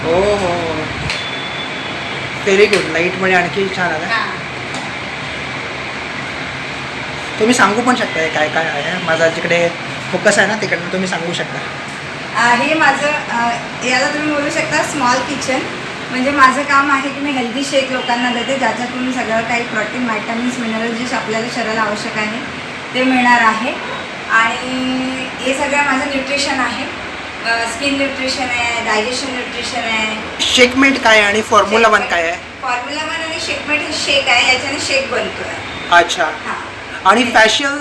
हो हो very good. लाईटमुळे आणखी छान आलं. हां. तुम्ही सांगू पण शकता काय काय आहे. माझा जिकडे फोकस आहे ना तिकडनं तुम्ही सांगू शकता. हे माझं याला तुम्ही बोलू शकता स्मॉल किचन. म्हणजे माझं काम आहे की मी हेल्दी शेक लोकांना देते, ज्याच्यातून सगळं काही प्रोटीन, व्हायटॅमिन्स, मिनरल्स जे आपल्याला शरीराला आवश्यक आहे ते मिळणार आहे. आणि हे सगळं माझं न्यूट्रिशन आहे. स्किन न्यूट्रिशन आहे, डायजेशन न्यूट्रिशन आहे. शेकमेट काय आणि फॉर्म्युला 1 काय आहे? फॉर्म्युला 1 आणि शेकमेट हे शेक आहे, याच्याने शेक बनतो आहे. अच्छा. हां. आणि फॅशियल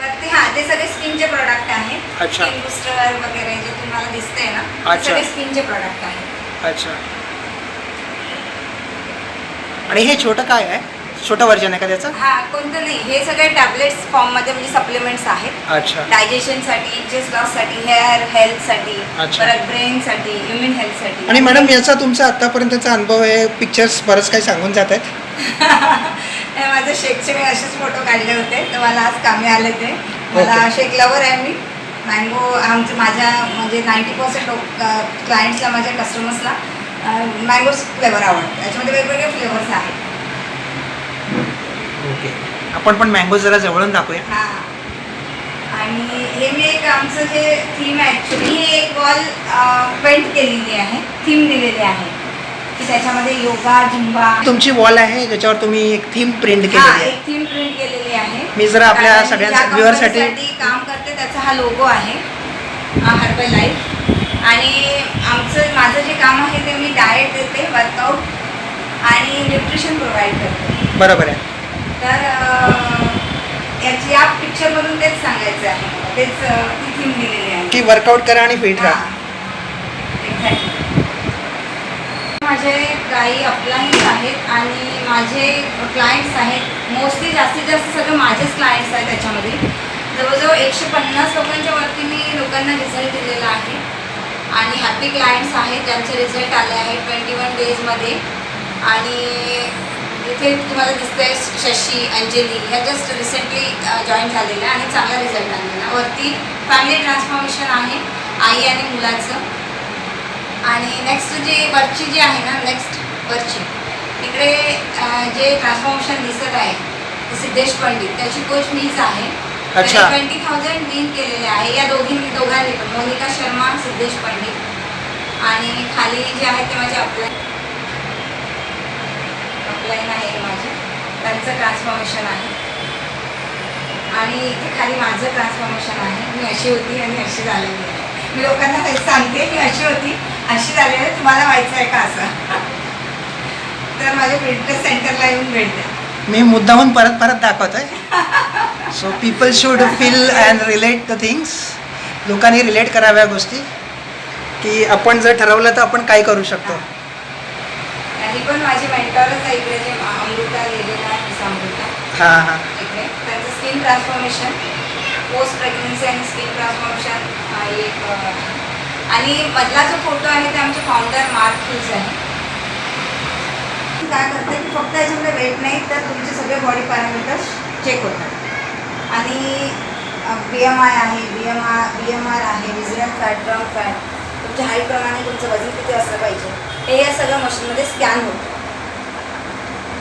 वरती हां ते सगळे स्किनचे प्रोडक्ट आहेत. अच्छा. स्किन बुस्टर वगैरे जे तुम्हाला दिसतंय ना ते अच्छा. सगळे स्किनचे प्रोडक्ट आहेत. अच्छा. आणि हे छोटं काय आहे? छोटं व्हर्जन आहे का त्याचं? हां कोणतं नाही, हे सगळे टॅबलेट्स फॉर्ममध्ये म्हणजे सप्लिमेंट्स आहेत. अच्छा. डायजेशनसाठी, चेस्ट लॉससाठी, हेअर हेल्थसाठी, अच्छा. परत ब्रेनसाठी, इम्युन हेल्थसाठी. आणि मॅडम याचा तुमचा आत्तापर्यंतचा अनुभव आहे, पिक्चर्स बरंच काही सांगून जात आहेत. माझं शेकचे मी असेच फोटो काढले होते तर मला आज कामी आले ते. मला Okay. शेक लवर आहे मी. मँगो माझ्या म्हणजे 90% क्लायंट्सला, माझ्या कस्टमर्सला मँगो फ्लेवर आवडतं. याच्यामध्ये वेगवेगळे फ्लेवर्स आहेत. ओके. आपण पण मँगो जरा जवळून दाखवूया. हां. आणि हे मी एक आमचं जे थीम आहे ॲक्च्युली, हे एक वॉल पेंट केलेली आहे, थीम दिलेली आहे की त्याच्यामध्ये योगा, झुंबा. तुमची वॉल आहे ज्याच्यावर तुम्ही एक थीम प्रिंट केलेली हां आहे. एक थीम प्रिंट केलेली आहे. मी जरा आपल्या कारण सगळ्या ज्या व्ह्युअरसाठी कंपनीसाठी काम करते त्याचा हा लोगो आहे, हर्बल लाईफ. आणि माझं जे काम आहे ते मी डाएट देते, वर्कआउट आणि न्यूट्रिशन प्रोव्हाइड करते. बरोबर आहे. तर या पिक्चरमधून तेच सांगायचं आहे, तेच ती थीम दिलेली आहे की वर्कआउट करा आणि फिट राहा. एक्झॅक्टली. माझे काही अपलाईन्स आहेत आणि माझे क्लायंट्स आहेत. मोस्टली जास्तीत जास्त सगळे माझेच क्लायंट्स आहेत. त्याच्यामध्ये जवळजवळ 150 लोकांच्या वरती मी लोकांना रिझल्ट दिलेला आहे. आणि हॅपी क्लायंट्स आहेत ज्यांचे रिझल्ट आले आहेत 21 डेजमध्ये. आणि इथे तुम्हाला दिसतंय शशी, अंजली ह्या जस्ट रिसेंटली जॉईन झालेल्या आणि चांगला रिझल्ट आलेला. वरती फॅमिली ट्रान्सफॉर्मेशन आहे आई आणि मुलाचं. आणि नेक्स्ट जे वरची जी आहे ना, नेक्स्ट वरची तिकडे जे ट्रान्सफॉर्मेशन दिसत आहे सिद्धेश पंडित, त्याची कोच मीच आहे. अच्छा. 20,000 विन केलेले आहे या दोघांनी पण, मोनिका शर्मा, सिद्धेश पंडित. आणि खाली जे आहे ते माझे अपलाईन आहे, माझे त्यांचं ट्रान्सफॉर्मेशन आहे. आणि इथे खाली माझं ट्रान्सफॉर्मेशन आहे. मी अशी होती आणि अशी झालेली आहे. मी लोकांना तेच सांगते, मी अशी होती अशी झालेली आहे, तुम्हाला व्हायचं आहे का असं? तर माझ्या फिटनेस सेंटरला येऊन भेटते. मी मुद्दामून परत परत दाखवतोय. So people should feel and relate the things. लोकांनी रिलेट कराव्या गोष्टी की आपण जर ठरवलं तर आपण काय करू शकतो. ही पण माझी मेंटॉरच आहे इकडे, जे अमृता लिहिलेला आहे, मिस अमृता. हां हां. इकडे त्यांचं स्किन ट्रान्सफॉर्मेशन, पोस्ट प्रेग्नन्सी आणि स्किन ट्रान्सफॉर्मेशन एक. आणि मधला जो फोटो आहे ते आमचे फाउंडर मार्क ह्यूज आहे. काय करते की फक्त याच्यामध्ये वेट नाही तर तुमचे सगळे बॉडी पॅरामीटर्स चेक होतात. आणि BMI आहे, BMR आहे, विजरल फॅट, ड्रम फॅट, तुमच्या हाईटप्रमाणे तुमचं वजन किती असलं पाहिजे हे या सगळ्या मशीनमध्ये स्कॅन होतं.